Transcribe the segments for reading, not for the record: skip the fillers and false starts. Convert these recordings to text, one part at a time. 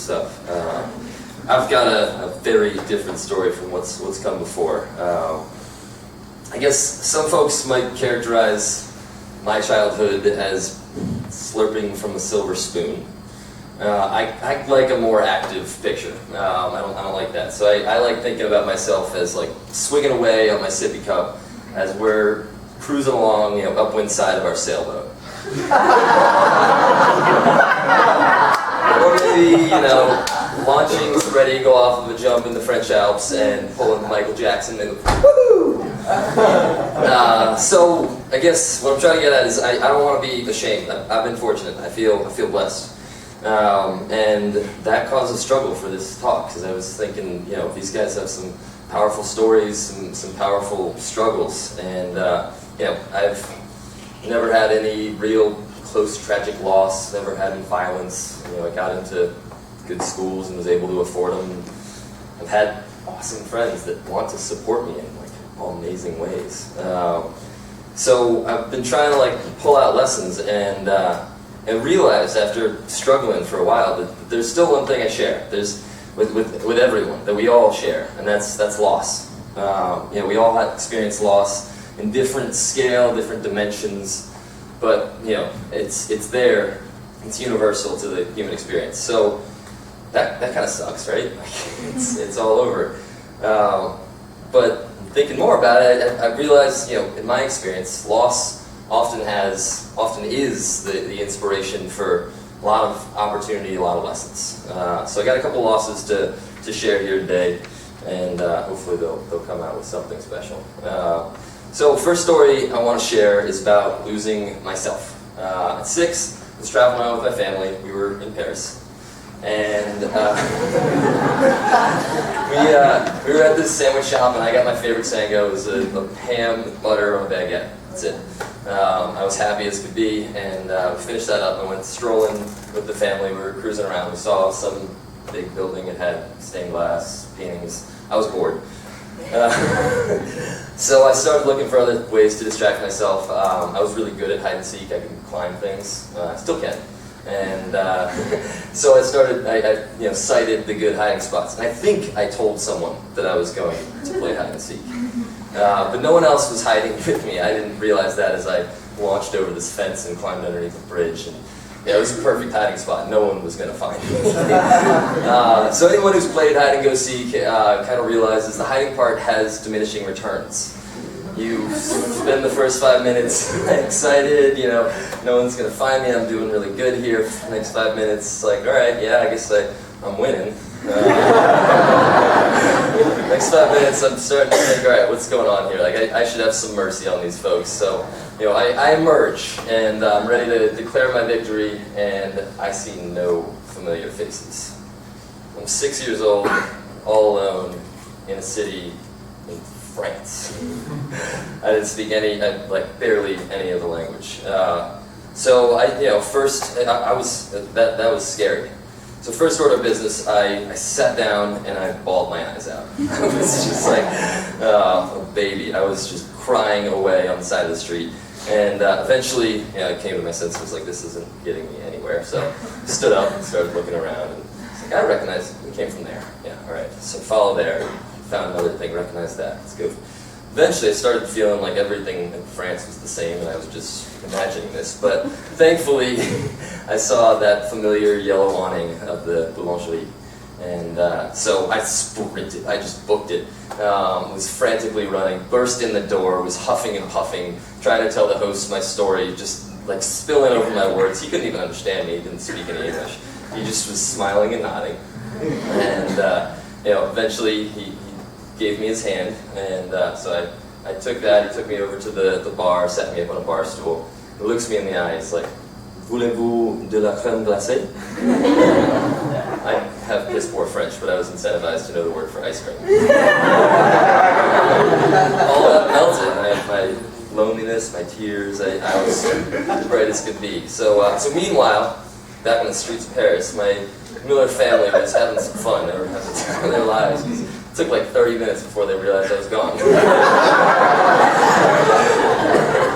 stuff. I've got a very different story from what's come before. I guess some folks might characterize my childhood as slurping from a silver spoon. I like a more active picture. I don't like that. So I like thinking about myself as like swigging away on my sippy cup as we're cruising along, upwind side of our sailboat. Or maybe, launching, ready to go off of a jump in the French Alps and pulling Michael Jackson and woohoo! So I guess what I'm trying to get at is I don't want to be ashamed. I've been fortunate. I feel blessed. And that caused a struggle for this talk, because I was thinking, these guys have some powerful stories, some powerful struggles, and I've never had any real close tragic loss, never had any violence. I got into good schools and was able to afford them. I've had awesome friends that want to support me in all amazing ways. So I've been trying to pull out lessons and realize after struggling for a while that there's still one thing I share. There's with everyone that we all share, and that's loss. We all have experienced loss in different scale, different dimensions, but it's there. It's universal to the human experience. So that kind of sucks, right? It's all over. But thinking more about it, I realized, in my experience, loss often is the inspiration for a lot of opportunity, a lot of lessons. So I got a couple losses to share here today, and hopefully they'll come out with something special. So first story I want to share is about losing myself. At 6, I was traveling around with my family. We were in Paris. And we were at this sandwich shop, and I got my favorite sango. It was a ham with butter on a baguette. That's it. I was happy as could be, and we finished that up and went strolling with the family. We were cruising around. We saw some big building. It had stained glass paintings. I was bored. So I started looking for other ways to distract myself. I was really good at hide and seek. I could climb things. I still can. And so I started, I cited the good hiding spots. And I think I told someone that I was going to play hide and seek. But no one else was hiding with me. I didn't realize that as I launched over this fence and climbed underneath the bridge. And it was a perfect hiding spot. No one was going to find me. So anyone who's played hide and go seek kind of realizes the hiding part has diminishing returns. You spend the first 5 minutes excited, no one's going to find me, I'm doing really good here. For the next 5 minutes, it's like, all right, yeah, I guess I'm winning. Next 5 minutes, I'm starting to think, all right, what's going on here? I should have some mercy on these folks. So, I emerge, and I'm ready to declare my victory, and I see no familiar faces. I'm 6 years old, all alone, in a city in France. I didn't speak barely any of the language. So first, I was that was scary. So first order of business, I sat down and I bawled my eyes out. I was just like a baby. I was just crying away on the side of the street. And eventually, I came to my senses, like, this isn't getting me anywhere. So I stood up and started looking around, and it's like, I recognize it came from there. Yeah, all right. So follow there. Found another thing, recognized that. Let's go. Eventually, I started feeling like everything in France was the same, and I was just imagining this. But thankfully, I saw that familiar yellow awning of the Boulangerie. And so I sprinted. I just booked it. Was frantically running, burst in the door, was huffing and puffing, trying to tell the host my story, just spilling over my words. He couldn't even understand me. He didn't speak any English. He just was smiling and nodding. And eventually he gave me his hand, and so I took that. He took me over to the bar, sat me up on a bar stool. He looks me in the eye. He's like, "Voulez-vous de la crème glacée?" I have piss poor French, but I was incentivized to know the word for ice cream. All that melted. My loneliness, my tears. I was bright as could be. So meanwhile, back in the streets of Paris, my Miller family was having some fun. They were having the time of their lives. It took like 30 minutes before they realized I was gone.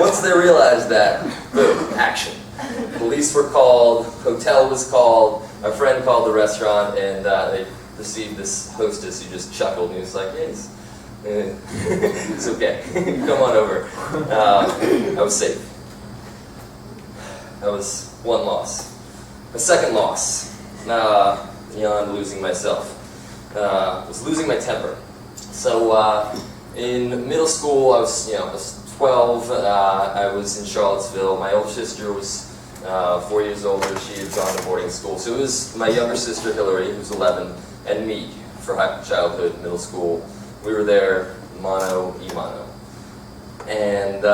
Once they realized that, boom, action. Police were called, hotel was called, a friend called the restaurant, and they received this hostess who just chuckled, and he was like, "Hey, it's okay. Come on over." I was safe. That was one loss. My second loss, beyond losing myself, was losing my temper. So in middle school, I was 12. I was in Charlottesville. My older sister was 4 years older. She had gone to boarding school. So it was my younger sister, Hillary, who's 11, and me for childhood, middle school. We were there, mano y mano. And,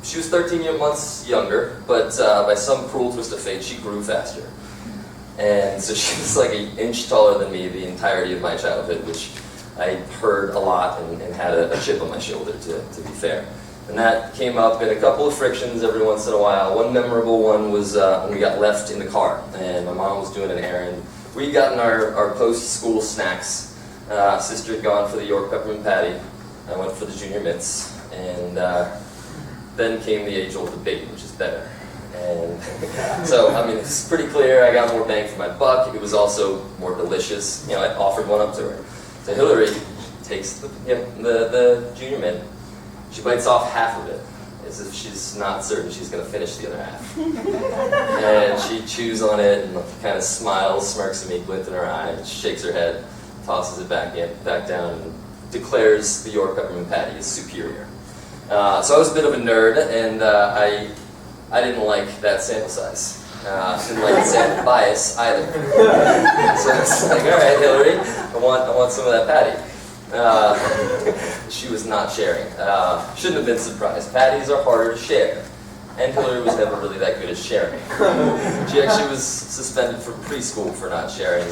she was 13 months younger, but by some cruel twist of fate, she grew faster. And so she was like an inch taller than me the entirety of my childhood, which I heard a lot and had a chip on my shoulder, to be fair. And that came up in a couple of frictions every once in a while. One memorable one was when we got left in the car, and my mom was doing an errand. We'd gotten our post-school snacks. Sister had gone for the York Peppermint Patty. I went for the Junior Mints, and then came the age-old debate, which is better. And so, it's pretty clear I got more bang for my buck. It was also more delicious. I offered one up to her. So Hillary takes the Junior Mint. She bites off half of it, as if she's not certain she's going to finish the other half. And she chews on it and kind of smiles, smirks at me, glint in her eye, shakes her head, tosses it back down, and declares the York Peppermint Patty is superior. So I was a bit of a nerd, and I didn't like that sample size. Didn't like the sample bias either. So I was like, all right, Hillary, I want some of that patty. She was not sharing. Shouldn't have been surprised. Patties are harder to share. And Hillary was never really that good at sharing. She actually was suspended from preschool for not sharing.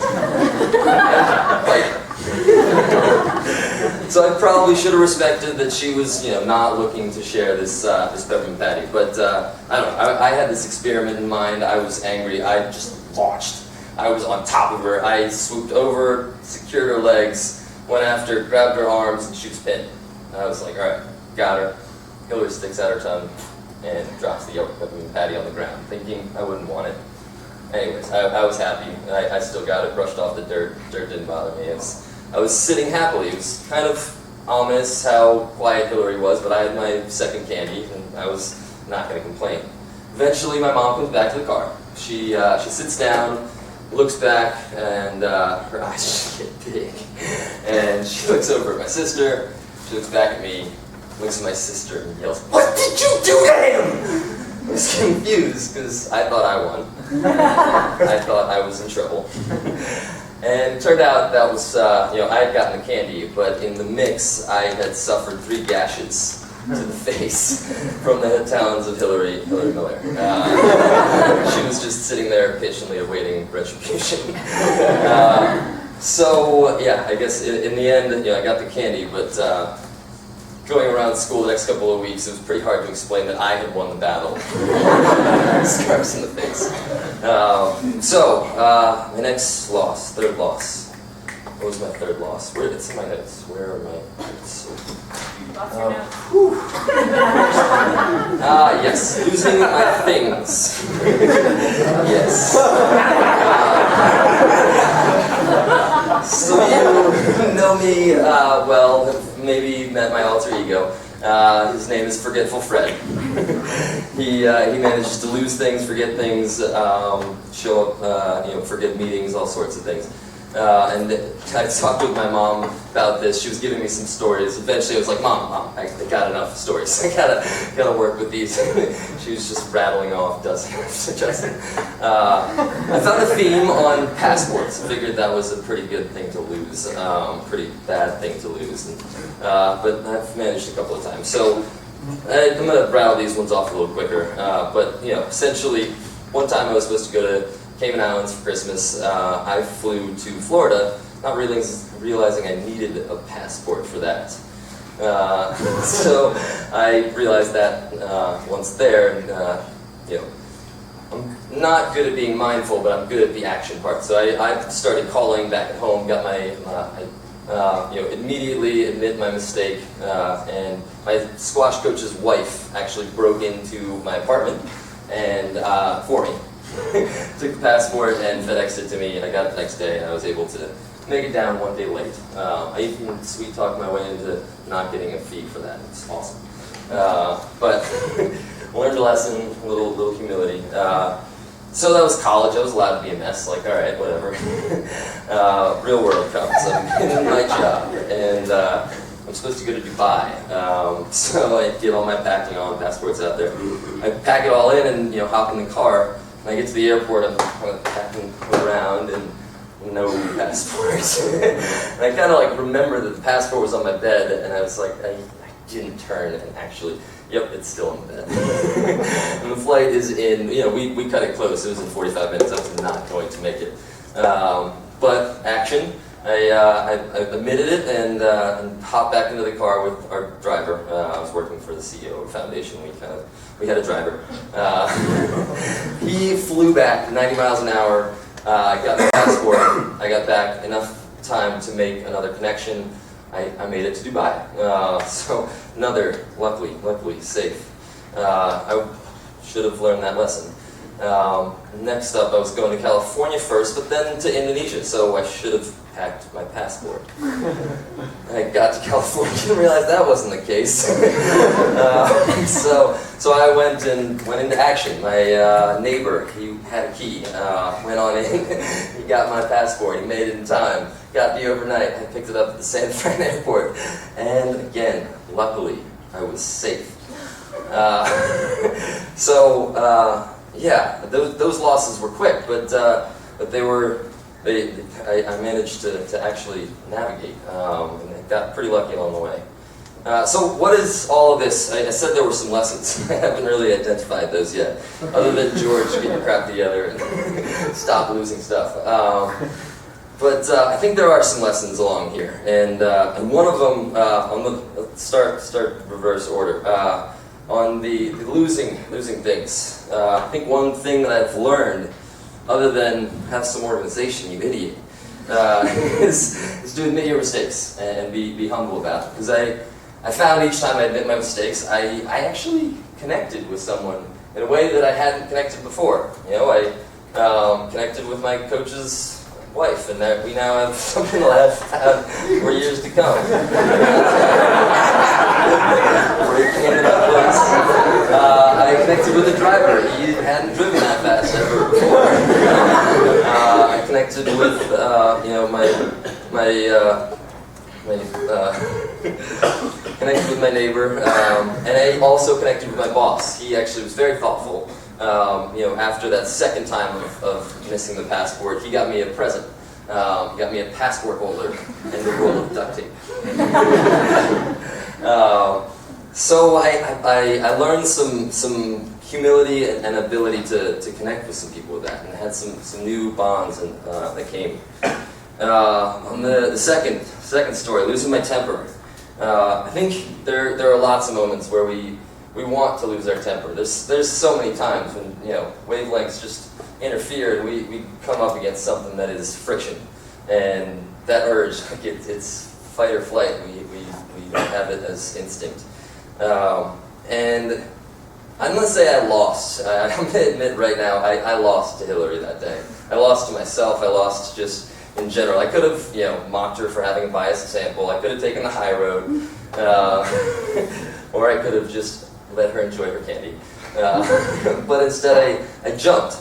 So I probably should have respected that she was, not looking to share this peppermint patty. But I don't know. I had this experiment in mind. I was angry. I just launched. I was on top of her. I swooped over, secured her legs, went after, grabbed her arms, and she was pinned. I was like, all right, got her. Hillary sticks out her tongue and drops the York Peppermint Patty on the ground, thinking I wouldn't want it. Anyways, I was happy. I still got it, brushed off the dirt. Dirt didn't bother me. I was sitting happily. It was kind of ominous how quiet Hillary was, but I had my second candy, and I was not going to complain. Eventually, my mom comes back to the car. She sits down, looks back, and her eyes just get big. And she looks over at my sister. She looks back at me, looks at my sister, and yells, "What did you do to him?" I was confused, because I thought I won. I thought I was in trouble. And it turned out that was, I had gotten the candy, but in the mix, I had suffered 3 gashes to the face from the talons of Hillary Miller. She was just sitting there patiently awaiting retribution. I guess in the end, I got the candy, but going around school the next couple of weeks, it was pretty hard to explain that I had won the battle. Scars in the face. My next loss, third loss. What was my third loss? It's in my notes. Where are my notes? Lost your notes. Yes, losing my things. Yes. Some of you know me well, have maybe met my alter ego. His name is Forgetful Fred. He manages to lose things, forget things, show up, forget meetings, all sorts of things. And I talked with my mom about this. She was giving me some stories. Eventually I was like, Mom, I got enough stories. I gotta work with these. She was just rattling off dozen after dozen. I found a theme on passports. I figured that was a pretty good thing to lose. Pretty bad thing to lose. But I've managed a couple of times. So I'm going to rattle these ones off a little quicker. But essentially, one time I was supposed to go to Cayman Islands for Christmas. I flew to Florida, not realizing I needed a passport for that. So I realized that once there, and I'm not good at being mindful, but I'm good at the action part. So I started calling back at home, got my, immediately admit my mistake, and my squash coach's wife actually broke into my apartment and for me. took the passport and FedExed it to me. I got it the next day, and I was able to make it down one day late. I even sweet talked my way into not getting a fee for that. It's awesome. But learned a lesson, a little humility. So that was college. I was allowed to be a mess. Like, all right, whatever. Real world comes. I'm in my job, and I'm supposed to go to Dubai. So I get all my packing on, passports out there. I pack it all in, and hop in the car. When I get to the airport, I'm kind of packing around, and no passport. And I kind of like remember that the passport was on my bed, and I was like, I didn't turn, and actually, yep, it's still in bed. And the flight is in, we cut it close. It was in 45 minutes. I was not going to make it. But action. I admitted it and hopped back into the car with our driver. I was working for the CEO of a foundation. We had a driver. He flew back 90 miles an hour. I got my passport. I got back enough time to make another connection. I made it to Dubai. So another, luckily safe. I should have learned that lesson. Next up, I was going to California first, but then to Indonesia, so I should have packed my passport. I got to California and realized that wasn't the case. So I went into action. My neighbor, he had a key, went on in, he got my passport, he made it in time, got me overnight, I picked it up at the San Fran airport, and again, luckily, I was safe. Yeah, those losses were quick, but they were. I managed to actually navigate, and I got pretty lucky along the way. So what is all of this? I said there were some lessons. I haven't really identified those yet, other than George get your crap together and stop losing stuff. But I think there are some lessons along here, and one of them, let's start reverse order. On the losing things. I think one thing that I've learned, other than have some organization, you idiot, is to admit your mistakes and be humble about it. Because I found each time I admit my mistakes, I actually connected with someone in a way that I hadn't connected before. I connected with my coach's wife, and that we now have something to laugh about for years to come. Breaking into that place. I connected with a driver. He hadn't driven that fast ever before. I connected with connected with my neighbor, and I also connected with my boss. He actually was very thoughtful. After that second time of missing the passport, he got me a present. He got me a passport holder and a roll of duct tape. So I learned some humility and ability to connect with some people with that, and had some new bonds that came. On the second story, losing my temper. I think there are lots of moments where we want to lose our temper. There's so many times when wavelengths just interfere, and we come up against something that is friction, and that urge, it's fight or flight. We have it as instinct. And I'm gonna say I lost. I'm gonna admit right now, I lost to Hillary that day. I lost to myself. I lost just in general. I could have mocked her for having a biased sample. I could have taken the high road, or I could have just let her enjoy her candy. But instead, I jumped,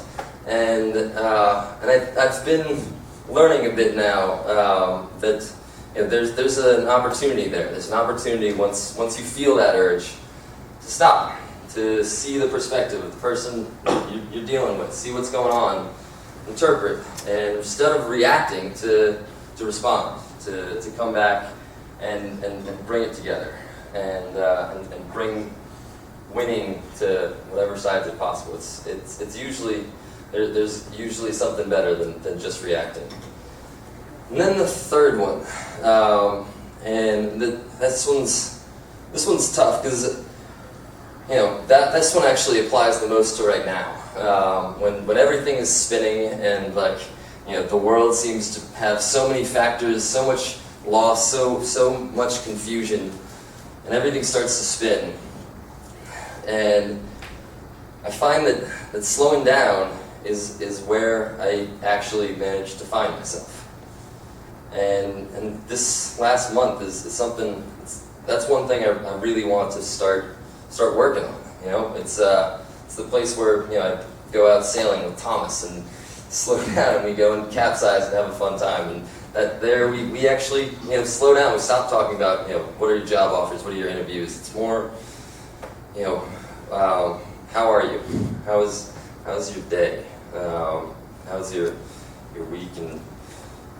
and I've been learning a bit now that there's an opportunity there. There's an opportunity once you feel that urge to stop, to see the perspective of the person you're dealing with, see what's going on, interpret, and instead of reacting, to respond, to come back and bring it together, and bring winning to whatever sides are possible. It's usually there's usually something better than just reacting. And then the third one, and this one's tough because this one actually applies the most to right now. When everything is spinning and the world seems to have so many factors, so much loss, so much confusion, and everything starts to spin. And I find that slowing down is where I actually managed to find myself. And this last month is something, that's one thing I really want to start working on. You know, it's the place where, you know, I go out sailing with Thomas and slow down and we go and capsize and have a fun time. And that there we actually, you know, slow down. We stop talking about, you know, what are your job offers, what are your interviews. It's more, you know, how are you? How's your day? How's your week? And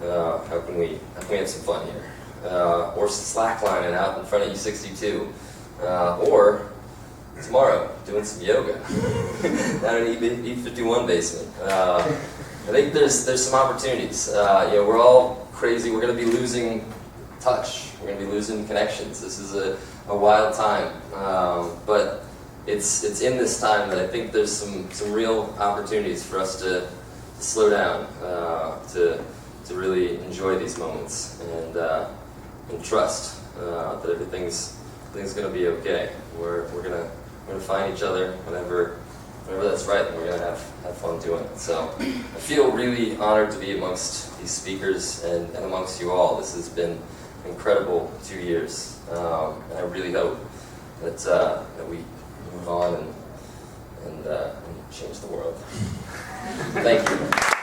how can we have some fun here? Or slacklining out in front of U62, or tomorrow doing some yoga down in E51 basement. I think there's some opportunities. You know, we're all crazy. We're going to be losing touch. We're going to be losing connections. This is a wild time, but it's in this time that I think there's some real opportunities for us to slow down, to really enjoy these moments and trust that everything's going to be okay. We're gonna find each other whenever that's right, and we're gonna have fun doing it. So I feel really honored to be amongst these speakers and amongst you all. This has been an incredible 2 years, and I really hope that we move on and change the world. Thank you.